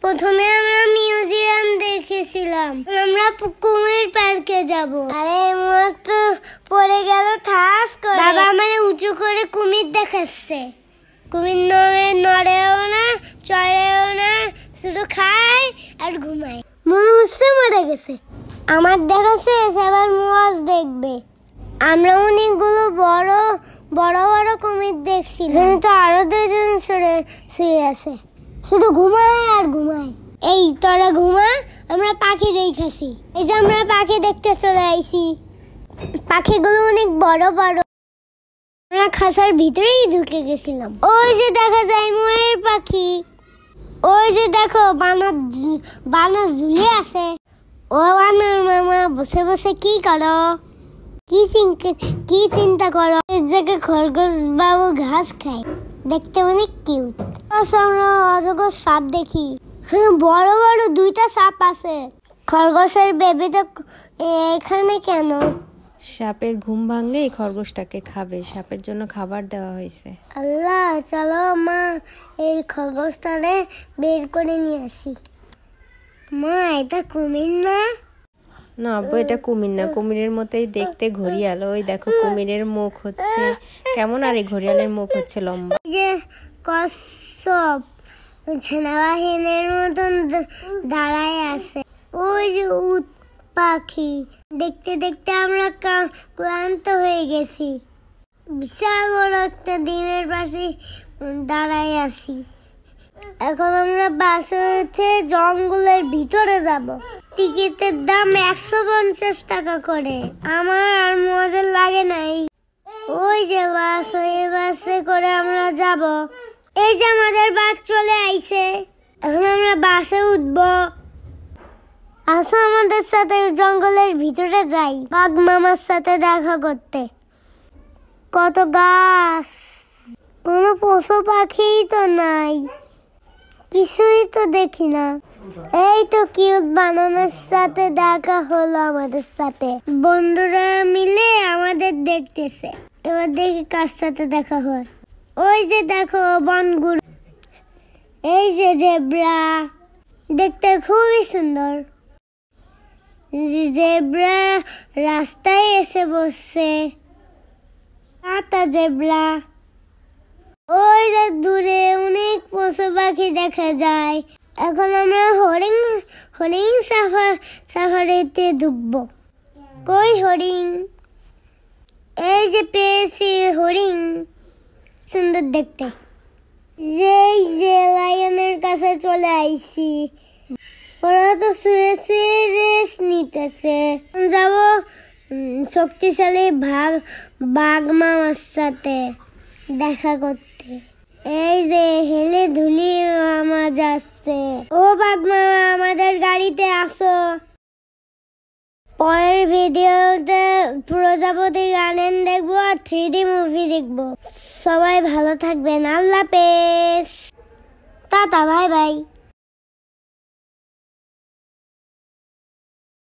প্রথমে আমরা মিউজিয়াম দেখেছিলাম, আমরা কুমির পার্কে যাব। আরে মস্ত পড়ে গেল ঠাস করে। বাবা আমারে উঁচু করে কুমির দেখাচ্ছে। কুমির নড়েও না, চড়েও না, শুধু খায় আর ঘুমায়। মনে হচ্ছে মরে গেছে। আমার দেখা শেষ, এবার মুয়াজ দেখবে। আমরা অনেকগুলো বড় বড় বড় কুমির দেখছি, কিন্তু আরো দুজন শুয়ে আছে, শুধু ঘুমায় আর ঘুমায়। এই তোরা ঘুমা, আমরা পাখি দেখাছি। এই যে আমরা পাখি দেখতে চলে আইছি। পাখিগুলো অনেক বড় বড়। আমরা খাঁচার ভিতরেই ঢুকে গেছিলাম। ওই যে দেখা যায় ময়ূর পাখি। ওই যে দেখো বানর ঝুলে আছে। ও বানর মামা বসে বসে কি করো? কি চিন্তা করো? এর জায়গায় খরগোশ বাবু ঘাস খায়, দেখতে অনেক কিউট। আমরা অজগর সাপ দেখি, বড় বড় দুইটা সাপ আছে। খরগোশের বেবি তো এখানে কেন? সাপের ঘুম ভাঙলে এই খরগোশটাকে খাবে, সাপের জন্য খাবার দেওয়া হয়েছে। আল্লাহ, চলো মা এই খরগোশটারে বের করে নিয়ে আসি। মা এটা কুমির না? না আব্বু, এটা কুমির না, কুমিরের মতোই দেখতে ঘড়িয়াল। ওই দেখো কুমিরের মুখ হচ্ছে কেমন, আর এই ঘড়িয়ালের মুখ হচ্ছে লম্বা। যে কচ্ছপ সেনাবাহিনীর মতন দাঁড়ায় আছে। ওই যে উট পাখি। দেখতে দেখতে আমরা ক্লান্ত হয়ে গেছি। বিশাল বড় একটা ডিমের পাশে দাঁড়ায় আছি। এখন আমরা বাসে উঠে জঙ্গলের ভিতরে যাব। টিকিটের দাম 150 টাকা করে। আমার আর মজা লাগে নাই। ওই যে বাস, ওই বাসে করে আমরা যাব। এই যে আমাদের বাস চলে আইছে, এখন আমরা বাসে উঠবো। আসো আমাদের সাথে জঙ্গলের ভিতরে যাই, বাঘ মামার সাথে দেখা করতে। কত গাছ, কোনো পশু পাখি তো নাই, কিছুই তো দেখি না। এই তো কিউট বানানোর সাথে দেখা হলো আমাদের সাথে। বন্ধুরা মিলে আমাদের দেখতেছে। এবার দেখি কার সাথে দেখা হয়। ওই যে দেখো বনগুরু। এই যে জেব্রা, দেখতে খুবই সুন্দর। জেব্রা রাস্তায় এসে বসছে। Tata zebra. ওই যে দূরে অনেক পশু পাখি দেখা যায়। এখন আমরা হরিণ সাফারিতে ঢুকবো। কই হরিণ? এই যে পেয়েছি হরিণ, সুন্দর দেখতে। যেই যে লায়নের কাছে চলে আইছি। ওরা তো শুয়ে শুয়ে রেস্ট নিতেছে। যাব শক্তিশালী বাঘ মামার সাথে দেখা করতে। এই যে হেলে ধুলি মামা যাচ্ছে। ও বাঘ মামা, আমাদের গাড়িতে আসো। পরের ভিডিওতে প্রজাপতি গার্ডেন দেখবো আর 3D মুভি দেখবো। সবাই ভালো থাকবেন, আল্লাহ হাফেজ, টাটা, বাই বাই।